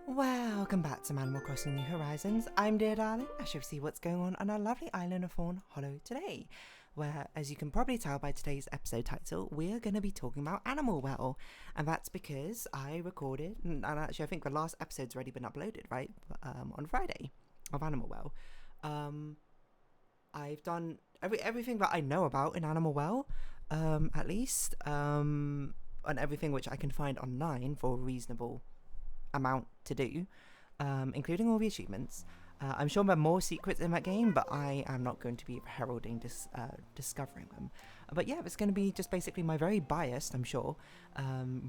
Welcome back to Animal Crossing New Horizons. I'm Dear Darling. I shall see what's going on our lovely island of Fawnhallow today, where, as you can probably tell by today's episode title, we're going to be talking about Animal Well, and that's because I recorded, and actually I think the last episode's already been uploaded, right, on Friday, of Animal Well. I've done everything that I know about in Animal Well, at least, and everything which I can find online for a reasonable amount to do, including all the achievements. I'm sure there are more secrets in that game, but I am not going to be heralding discovering them. But yeah, it's going to be just basically my very biased, I'm sure,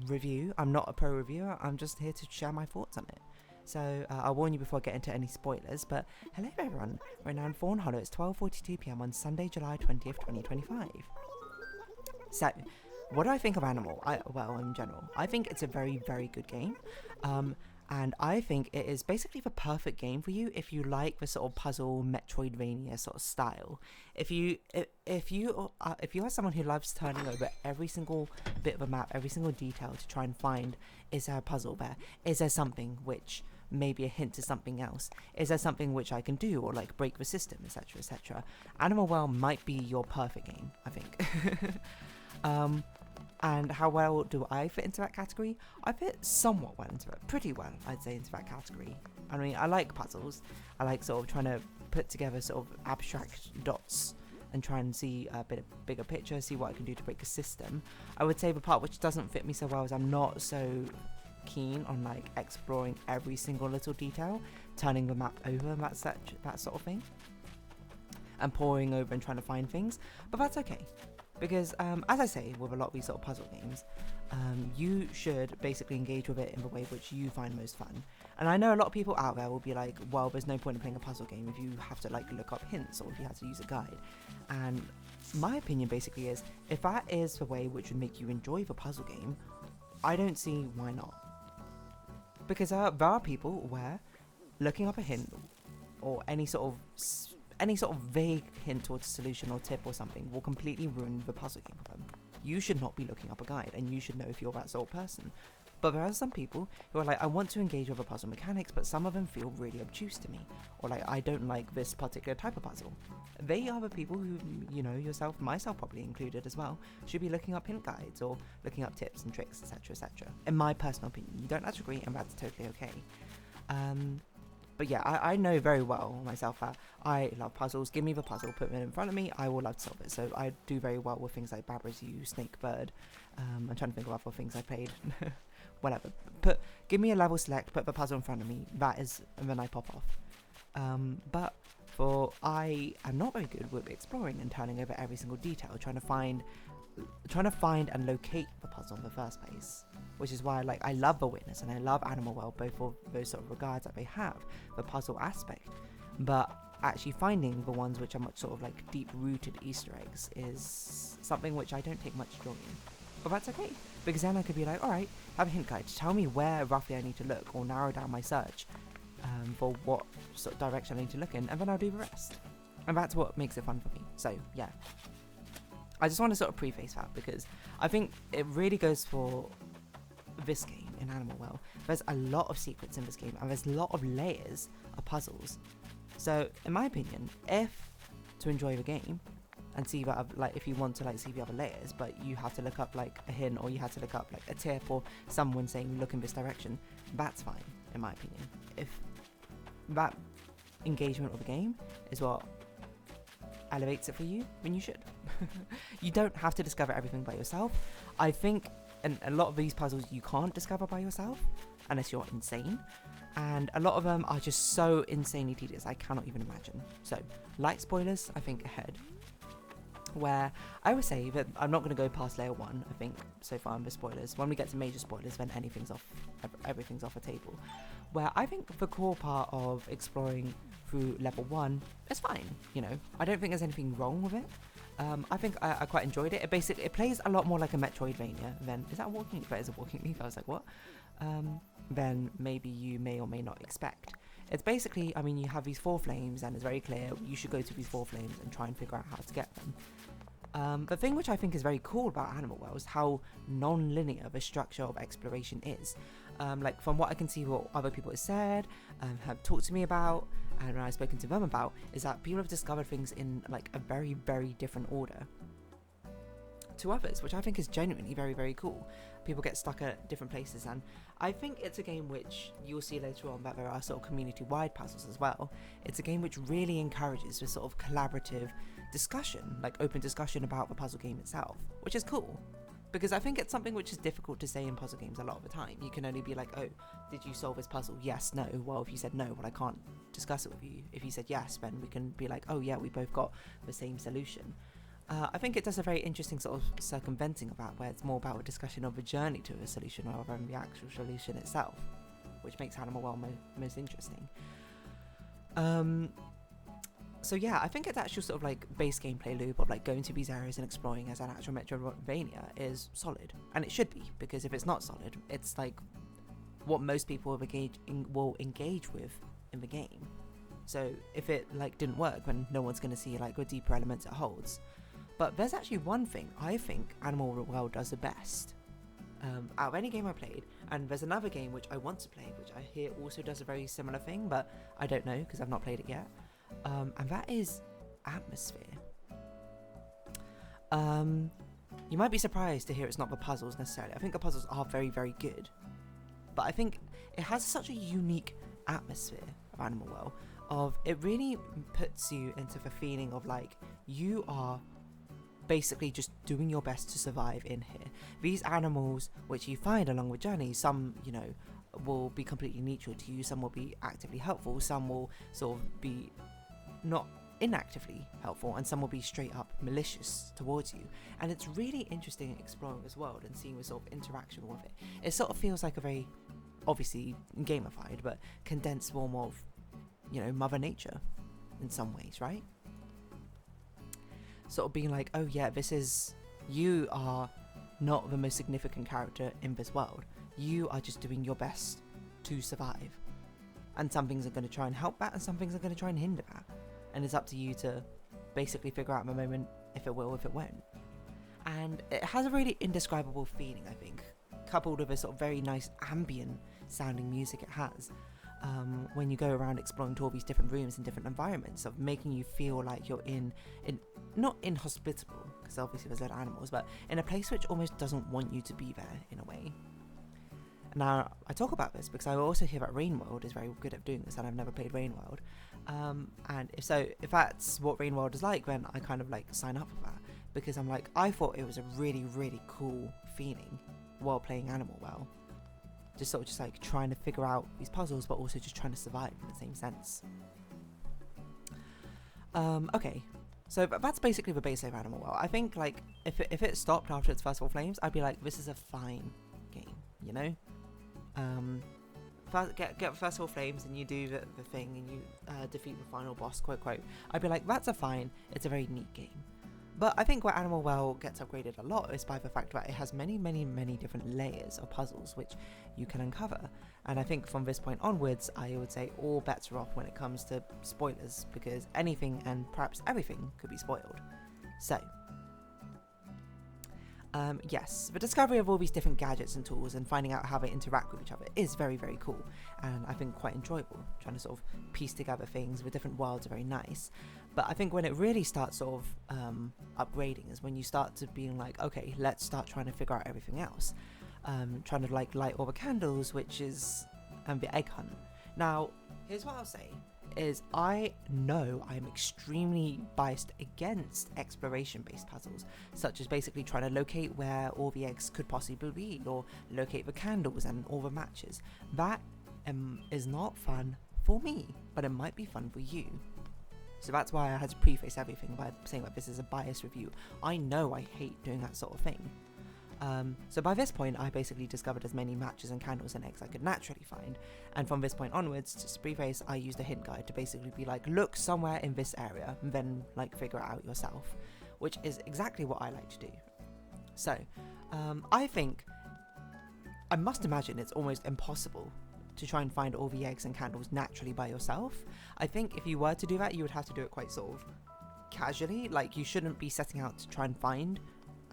review. I'm not a pro reviewer, I'm just here to share my thoughts on it. So I'll warn you before I get into any spoilers, but hello everyone, we're now in Fawnhallow. It's 12:42 PM on Sunday, July 20th, 2025. So, what do I think of Animal? Well, in general, I think it's a very, very good game, and I think it is basically the perfect game for you if you like the sort of puzzle Metroidvania sort of style. If you are someone who loves turning over every single bit of a map, every single detail to try and find, is there a puzzle there? Is there something which maybe a hint to something else? Is there something which I can do, or like break the system, etc., etc.? Animal Well might be your perfect game, I think. And how well do I fit into that category? I fit somewhat well into it, pretty well, I'd say, into that category. I mean, I like puzzles. I like sort of trying to put together sort of abstract dots and try and see a bit of bigger picture, see what I can do to break a system. I would say the part which doesn't fit me so well is I'm not so keen on like exploring every single little detail, turning the map over, that sort of thing, and poring over and trying to find things, but that's okay. Because, as I say, with a lot of these sort of puzzle games, you should basically engage with it in the way which you find most fun. And I know a lot of people out there will be like, well, there's no point in playing a puzzle game if you have to like look up hints or if you have to use a guide. And my opinion basically is, if that is the way which would make you enjoy the puzzle game, I don't see why not. Because there are people where looking up a hint or any sort of vague hint or solution or tip or something will completely ruin the puzzle game for them. You should not be looking up a guide, and you should know if you're that sort of person. But there are some people who are like, I want to engage with the puzzle mechanics, but some of them feel really obtuse to me, or like, I don't like this particular type of puzzle. They are the people who, you know, yourself, myself probably included as well, should be looking up hint guides or looking up tips and tricks, etc., etc. In my personal opinion, you don't have to agree, and that's totally okay. But yeah, I know very well myself that I love puzzles. Give me the puzzle, put it in front of me, I will love to solve it. So I do very well with things like Babra's You, Snake Bird. I'm trying to think of other things I played. Whatever. Give me a level select, put the puzzle in front of me. And then I pop off. I am not very good with exploring and turning over every single detail, trying to find and locate the puzzle in the first place, which is why I love The Witness and I love Animal Well, both for those sort of regards that they have, the puzzle aspect, but actually finding the ones which are much sort of like deep-rooted Easter eggs is something which I don't take much joy in. But that's okay, because then I could be like, alright, have a hint guide, tell me where roughly I need to look, or narrow down my search for what sort of direction I need to look in, and then I'll do the rest. And that's what makes it fun for me. So yeah, I just want to sort of preface that, because I think it really goes for this game in Animal Well. There's a lot of secrets in this game, and there's a lot of layers of puzzles. So in my opinion, if to enjoy the game and see that, like, if you want to like see the other layers, but you have to look up like a hint, or you have to look up like a tip, or someone saying look in this direction, that's fine in my opinion. If that engagement with the game is what elevates it for you, then you should. You don't have to discover everything by yourself. I think a lot of these puzzles you can't discover by yourself unless you're insane, and a lot of them are just so insanely tedious I cannot even imagine. So light spoilers, I think, ahead, where I would say that I'm not going to go past layer 1, I think, so far in the spoilers. When we get to major spoilers, then everything's off the table, where I think the core part of exploring through level 1 is fine, you know. I don't think there's anything wrong with it. I think I quite enjoyed it. It plays a lot more like a Metroidvania than, is that a walking leaf? That is a walking leaf, I was like, what? Than maybe you may or may not expect. It's basically, I mean, you have these 4 flames, and it's very clear you should go to these 4 flames and try and figure out how to get them. The thing which I think is very cool about Animal Well is how non-linear the structure of exploration is. Like from what I can see, what other people have said, have talked to me about, and I've spoken to them about, is that people have discovered things in like a very, very different order to others, which I think is genuinely very, very cool. People get stuck at different places, and I think it's a game which you'll see later on that there are sort of community-wide puzzles as well. It's a game which really encourages this sort of collaborative discussion, like open discussion about the puzzle game itself, which is cool. Because I think it's something which is difficult to say in puzzle games a lot of the time. You can only be like, oh, did you solve this puzzle? Yes, no. Well, if you said no, well, I can't discuss it with you. If you said yes, then we can be like, oh yeah, we both got the same solution. I think it does a very interesting sort of circumventing of that, where it's more about a discussion of a journey to a solution rather than the actual solution itself, which makes Animal World most interesting. So yeah, I think its actual sort of like base gameplay loop of like going to these areas and exploring as an actual Metroidvania is solid, and it should be, because if it's not solid, it's like what most people will engage with in the game. So if it like didn't work, then no one's going to see like the deeper elements it holds. But there's actually one thing I think Animal World does the best out of any game I played, and there's another game which I want to play, which I hear also does a very similar thing, but I don't know because I've not played it yet. And that is atmosphere. You might be surprised to hear it's not the puzzles necessarily. I think the puzzles are very, very good, but I think it has such a unique atmosphere of Animal World. It really puts you into the feeling of like you are basically just doing your best to survive in here. These animals which you find along the journey, some, you know, will be completely neutral to you, some will be actively helpful, some will sort of be not inactively helpful, and some will be straight up malicious towards you. And it's really interesting exploring this world and seeing the sort of interaction with it. It sort of feels like a very, obviously gamified, but condensed form of, you know, Mother Nature in some ways, right? Sort of being like, oh yeah, you are not the most significant character in this world. You are just doing your best to survive. And some things are going to try and help that, and some things are going to try and hinder that. And it's up to you to basically figure out the moment if it will, if it won't. And it has a really indescribable feeling, I think, coupled with a sort of very nice ambient sounding music it has. When you go around exploring to all these different rooms and different environments, of making you feel like you're in not inhospitable, because obviously there's a lot of animals, but in a place which almost doesn't want you to be there in a way. Now, I talk about this because I also hear that Rain World is very good at doing this, and I've never played Rain World. And if that's what Rain World is like, then I kind of like sign up for that, because I'm like, I thought it was a really, really cool feeling while playing Animal World. Just sort of just like trying to figure out these puzzles, but also just trying to survive in the same sense. Okay, so that's basically the base of Animal World. I think like if it stopped after its first 4 flames, I'd be like, this is a fine game, you know. Get first 4 flames and you do the thing and you defeat the final boss, quote. I'd be like, that's it's a very neat game. But I think where Animal World gets upgraded a lot is by the fact that it has many, many, many different layers of puzzles which you can uncover. And I think from this point onwards, I would say all bets are off when it comes to spoilers, because anything and perhaps everything could be spoiled. So, yes, the discovery of all these different gadgets and tools and finding out how they interact with each other is very, very cool, and I think quite enjoyable. Trying to sort of piece together things with different worlds are very nice. But I think when it really starts sort of upgrading is when you start to being like, okay, let's start trying to figure out everything else. Trying to like light all the candles, which is the egg hunt. Now, here's what I'll say. Is I know I'm extremely biased against exploration-based puzzles, such as basically trying to locate where all the eggs could possibly be, or locate the candles and all the matches. That is not fun for me, but it might be fun for you. So that's why I had to preface everything by saying that this is a biased review. I know I hate doing that sort of thing. So by this point, I basically discovered as many matches and candles and eggs I could naturally find, and from this point onwards, to preface, I used a hint guide to basically be like, look somewhere in this area, and then like figure it out yourself, which is exactly what I like to do. So, I think, I must imagine it's almost impossible to try and find all the eggs and candles naturally by yourself. I think if you were to do that, you would have to do it quite sort of casually, like you shouldn't be setting out to try and find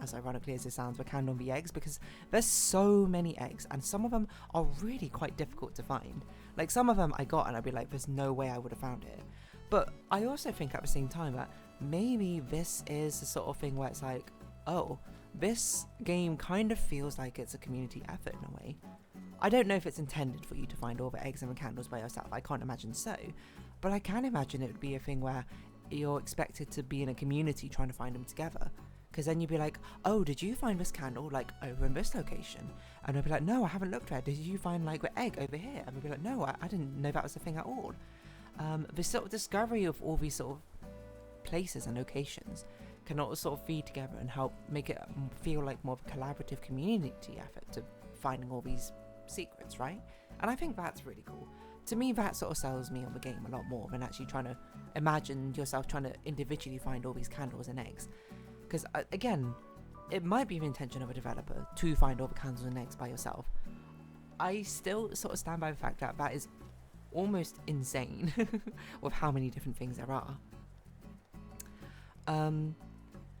as ironically as it sounds, were canned on the eggs, because there's so many eggs and some of them are really quite difficult to find. Like some of them I got and I'd be like, there's no way I would have found it. But I also think at the same time that maybe this is the sort of thing where it's like, oh, this game kind of feels like it's a community effort in a way. I don't know if it's intended for you to find all the eggs and the candles by yourself. I can't imagine so. But I can imagine it would be a thing where you're expected to be in a community trying to find them together. Because then you'd be like, oh, did you find this candle like over in this location? And I'd be like, no, I haven't looked at it. Did you find like the egg over here? And I'd be like, no, I didn't know that was a thing at all. This sort of discovery of all these sort of places and locations can all sort of feed together and help make it feel like more of a collaborative community effort to finding all these secrets, right? And I think that's really cool. To me, that sort of sells me on the game a lot more than actually trying to imagine yourself trying to individually find all these candles and eggs. Because again, it might be the intention of a developer to find all the candles and eggs by yourself. I still sort of stand by the fact that that is almost insane with how many different things there are.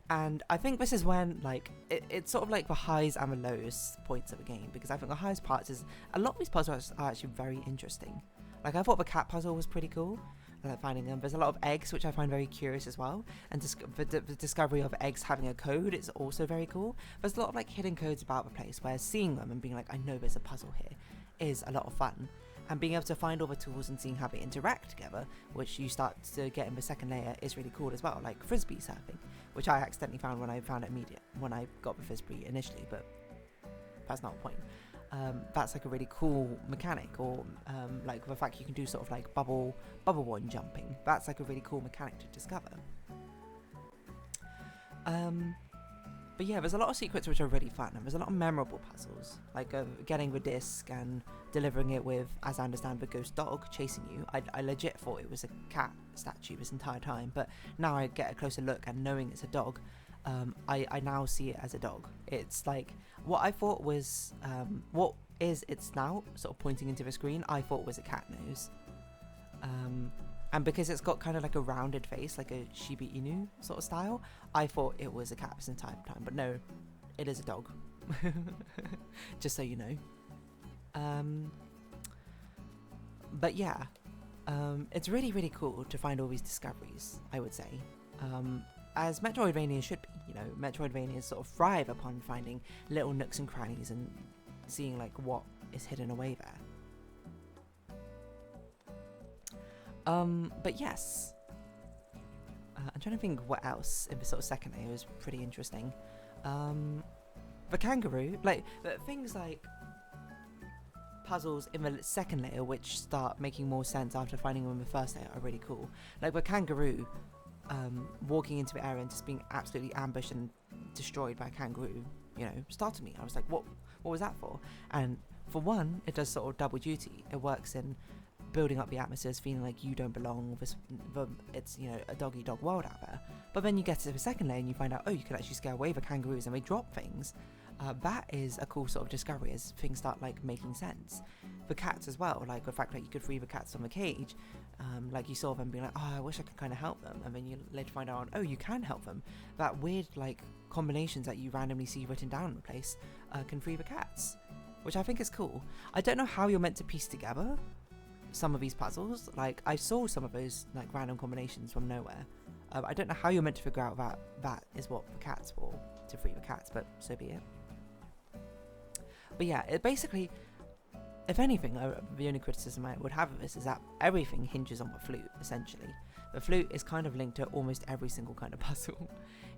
And I think this is when, like, it's sort of like the highs and the lows points of the game, because I think the highest parts is a lot of these puzzles are actually very interesting. Like, I thought the cat puzzle was pretty cool, finding them. There's a lot of eggs, which I find very curious as well, and the discovery of eggs having a code is also very cool. There's a lot of, like, hidden codes about the place, where seeing them and being like, I know there's a puzzle here, is a lot of fun. And being able to find all the tools and seeing how they interact together, which you start to get in the second layer, is really cool as well, like frisbee surfing, which I accidentally found when I found it when I got the frisbee initially, but that's not the point. That's like a really cool mechanic, or like the fact you can do sort of like bubble one jumping. That's like a really cool mechanic to discover. But yeah, there's a lot of secrets which are really fun, and there's a lot of memorable puzzles, like getting the disc and delivering it with, as I understand, the ghost dog chasing you. I legit thought it was a cat statue this entire time, but now I get a closer look, and knowing it's a dog, I now see it as a dog. It's like, what I thought was, what is its snout sort of pointing into the screen, I thought was a cat nose. And because it's got kind of like a rounded face, like a Shiba Inu sort of style, I thought it was a cat this entire time. But no, it is a dog. Just so you know. But yeah, it's really, really cool to find all these discoveries, I would say. As Metroidvania should be, you know, Metroidvanias sort of thrive upon finding little nooks and crannies and seeing like what is hidden away there. But yes, I'm trying to think what else in the sort of second layer is pretty interesting. The kangaroo, like things like puzzles in the second layer which start making more sense after finding them in the first layer are really cool. Like the kangaroo, walking into the area and just being absolutely ambushed and destroyed by a kangaroo, you know, startled me. I was like, what was that for? And for one, it does sort of double duty. It works in building up the atmosphere, feeling like you don't belong. It's, you know, a dog-eat-dog world out there. But then you get to the second layer and you find out, oh, you can actually scare away the kangaroos and they drop things. That is a cool sort of discovery as things start like making sense. The cats as well, like the fact that you could free the cats from the cage, like you saw them being like, oh, I wish I could kind of help them, and then you later find out, oh, you can help them. That weird like combinations that you randomly see written down in the place can free the cats, which I think is cool. I don't know how you're meant to piece together some of these puzzles. Like I saw some of those like random combinations from nowhere. I don't know how you're meant to figure out that is what the cat's for, to free the cats, but so be it. But yeah, it basically, if anything, the only criticism I would have of this is that everything hinges on the flute, essentially. The flute is kind of linked to almost every single kind of puzzle,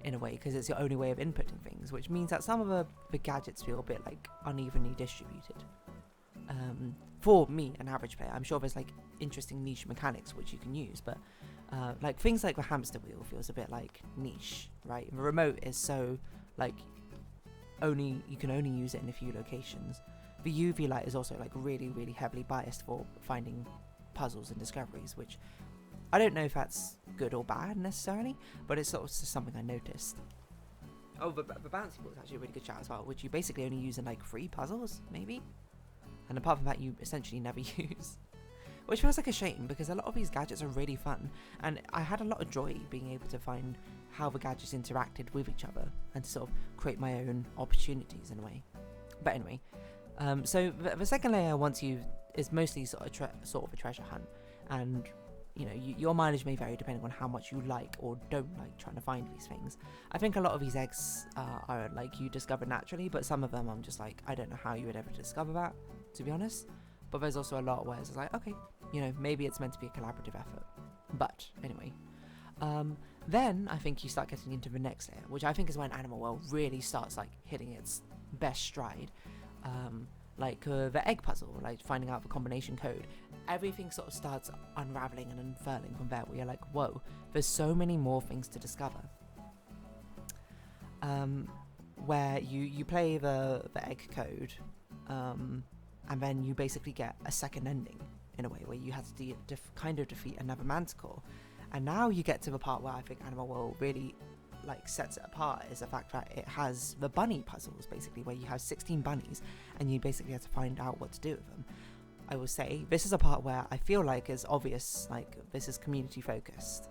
in a way, because it's your only way of inputting things, which means that some of the gadgets feel a bit like unevenly distributed. For me, an average player, I'm sure there's like interesting niche mechanics which you can use, but like things like the hamster wheel feels a bit like niche, right? The remote is so like you can only use it in a few locations. The UV light is also like really, really heavily biased for finding puzzles and discoveries, which I don't know if that's good or bad necessarily, but it's sort of just something I noticed. Oh, the bouncy ball is actually a really good shout as well, which you basically only use in like 3 puzzles, maybe? And apart from that, you essentially never use. which feels like a shame because a lot of these gadgets are really fun, and I had a lot of joy being able to find how the gadgets interacted with each other and to sort of create my own opportunities in a way. But anyway, so the second layer is mostly sort of a treasure hunt, and you know, your mileage may vary depending on how much you like or don't like trying to find these things. I think a lot of these eggs are like you discover naturally, but some of them I'm just like, I don't know how you would ever discover that, to be honest. But there's also a lot where it's like, okay, you know, maybe it's meant to be a collaborative effort. But anyway, then I think you start getting into the next layer, which I think is when Animal World really starts like hitting its best stride. The egg puzzle, like finding out the combination code, everything sort of starts unraveling and unfurling from there, where you're like, whoa, there's so many more things to discover. Where you play the egg code, and then you basically get a second ending in a way, where you have to kind of defeat another manticore, and now you get to the part where I think Animal World really like sets it apart, is the fact that it has the bunny puzzles, basically, where you have 16 bunnies and you basically have to find out what to do with them. I will say this is a part where I feel like it's obvious, like this is community focused.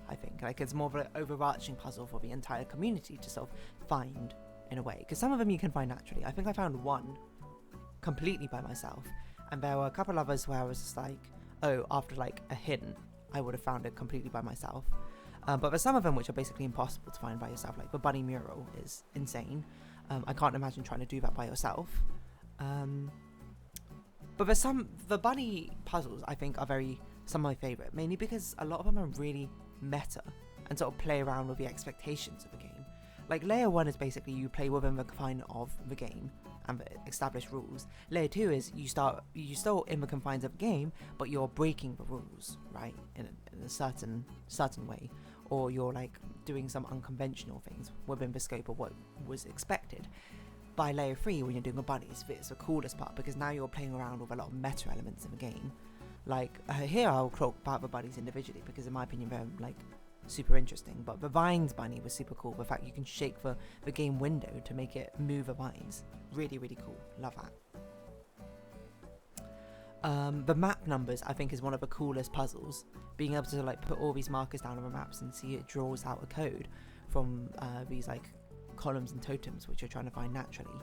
I think like it's more of an overarching puzzle for the entire community to sort of find in a way, because some of them you can find naturally. I think I found one completely by myself, and there were a couple others where I was just like, oh, after like a hint I would have found it completely by myself. But there's some of them which are basically impossible to find by yourself, like the bunny mural is insane. I can't imagine trying to do that by yourself. But there's the bunny puzzles I think are some of my favourite, mainly because a lot of them are really meta and sort of play around with the expectations of the game. Like layer 1 is basically you play within the confine of the game and the established rules. Layer 2 is you still in the confines of the game, but you're breaking the rules, right, in a certain way, or you're like doing some unconventional things within the scope of what was expected. By layer 3, when you're doing the bunnies, it's the coolest part, because now you're playing around with a lot of meta elements in the game. Like here I'll talk about the bunnies individually, because in my opinion they're like super interesting. But the vines bunny was super cool. The fact you can shake the game window to make it move the vines, really cool. Love that. The map numbers I think is one of the coolest puzzles, being able to like put all these markers down on the maps and see it draws out a code from these like columns and totems which you're trying to find naturally.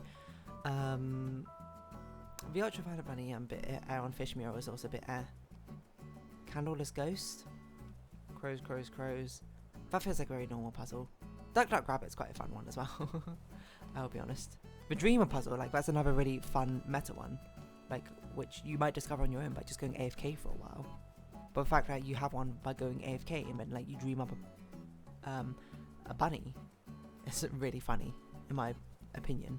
The ultraviolet bunny and bit air on fish mural is also a bit air. Candleless ghost, crows. That feels like a very normal puzzle. Duck Rabbit's quite a fun one as well. I'll be honest. The dreamer puzzle, like that's another really fun meta one, like which you might discover on your own by just going AFK for a while. But the fact that you have one by going AFK and then like you dream up a bunny, it's really funny in my opinion.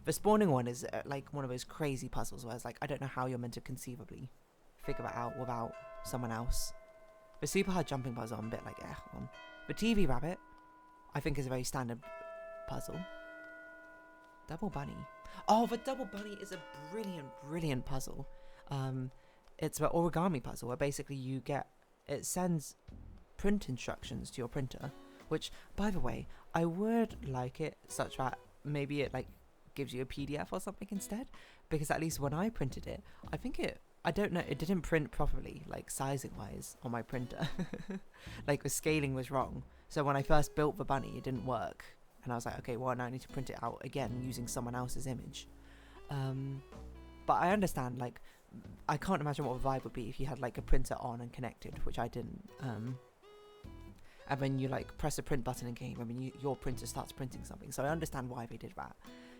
The spawning one is like one of those crazy puzzles where it's like I don't know how you're meant to conceivably figure that out without someone else. The super hard jumping puzzle I'm a bit like on. The TV rabbit I think is a very standard puzzle. Double bunny. Oh, the double bunny is a brilliant puzzle. It's the origami puzzle where basically it sends print instructions to your printer, which by the way I would like it such that maybe it like gives you a PDF or something instead, because at least when I printed it, I don't know, it didn't print properly, like sizing wise on my printer. Like the scaling was wrong, so when I first built the bunny it didn't work, and I was like, okay, well now I need to print it out again using someone else's image. But I understand, like I can't imagine what the vibe would be if you had like a printer on and connected, which I didn't. And then you like press a print button in game, I mean your printer starts printing something, so I understand why they did that.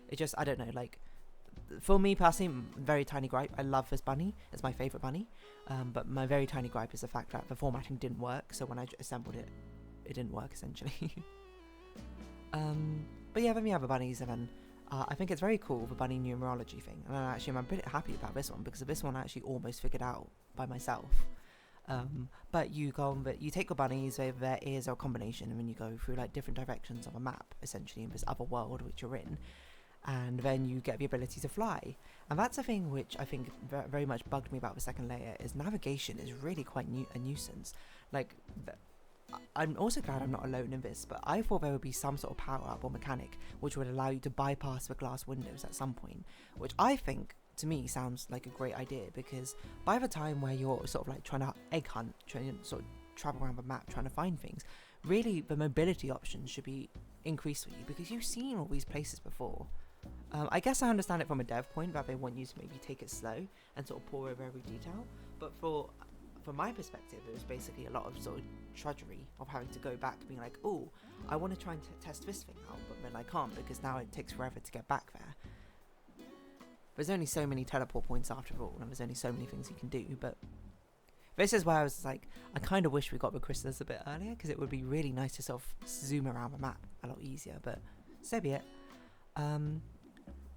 It just, I don't know, like for me personally, very tiny gripe, I love this bunny, it's my favourite bunny, but my very tiny gripe is the fact that the formatting didn't work, so when I assembled it, it didn't work essentially. But yeah, then we have the bunnies, and then I think it's very cool, the bunny numerology thing, and I'm a bit happy about this one, because this one I actually almost figured out by myself. But you take the bunnies, their ears are a combination, and then you go through like different directions of a map, essentially, in this other world which you're in, and then you get the ability to fly. And that's a thing which I think very much bugged me about the second layer, is navigation is really quite a nuisance. Like, I'm also glad I'm not alone in this, but I thought there would be some sort of power-up or mechanic which would allow you to bypass the glass windows at some point, which I think to me sounds like a great idea, because by the time where you're sort of like trying to egg hunt, trying to sort of travel around the map trying to find things, really the mobility options should be increased for you, because you've seen all these places before. I guess I understand it from a dev point that they want you to maybe take it slow and sort of pore over every detail, but from my perspective, it was basically a lot of sort of trudgery of having to go back, being like, oh, I want to try and test this thing out, but then I can't because now it takes forever to get back there. There's only so many teleport points after all, and there's only so many things you can do, but this is where I was like, I kind of wish we got the crystals a bit earlier, because it would be really nice to sort of zoom around the map a lot easier, but so be it.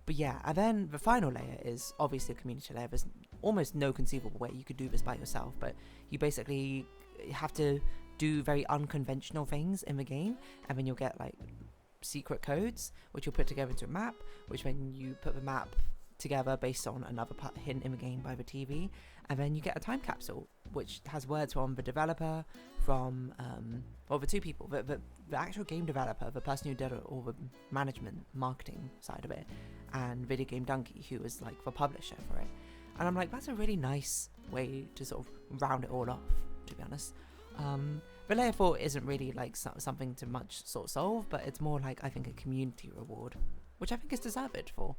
But yeah, and then the final layer is obviously a community layer. There's almost no conceivable way you could do this by yourself, but you basically have to do very unconventional things in the game, and then you'll get like secret codes, which you'll put together into a map, which when you put the map together based on another hint in the game by the TV, and then you get a time capsule which has words from the developer, from the two people, the actual game developer, the person who did all the management marketing side of it, and Video Game Donkey, who was like the publisher for it. And I'm like, that's a really nice way to sort of round it all off, to be honest. The layer 4 isn't really like something to much sort of solve, but it's more like, I think, a community reward, which I think is deserved for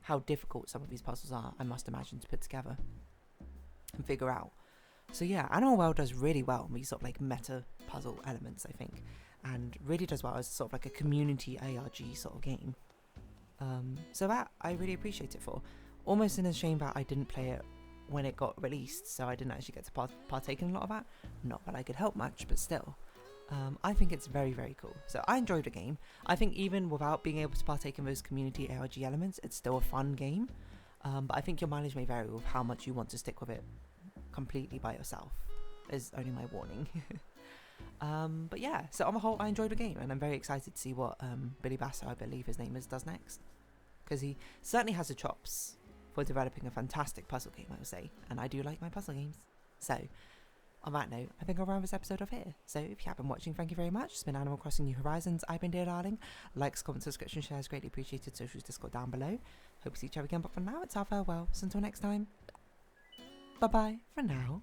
how difficult some of these puzzles are, I must imagine, to put together and figure out. So yeah, Animal World does really well in these sort of like meta puzzle elements, I think, and really does well as sort of like a community ARG sort of game. So that I really appreciate it for. Almost in a shame that I didn't play it when it got released, so I didn't actually get to partake in a lot of that. Not that I could help much, but still. I think it's very, very cool. So I enjoyed the game. I think even without being able to partake in those community ARG elements, it's still a fun game. But I think your mileage may vary with how much you want to stick with it completely by yourself, is only my warning. But yeah, so on the whole, I enjoyed the game, and I'm very excited to see what Billy Basso, I believe his name is, does next. Because he certainly has the chops for developing a fantastic puzzle game, I would say, and I do like my puzzle games. So, on that note, I think I'll round this episode off here. So if you have been watching, thank you very much. It's been Animal Crossing New Horizons. I've been Dear Darling. Likes, comments, subscription, shares, greatly appreciated. Socials, Discord down below. Hope to see each other again, but for now, it's our farewell. So until next time, bye-bye for now.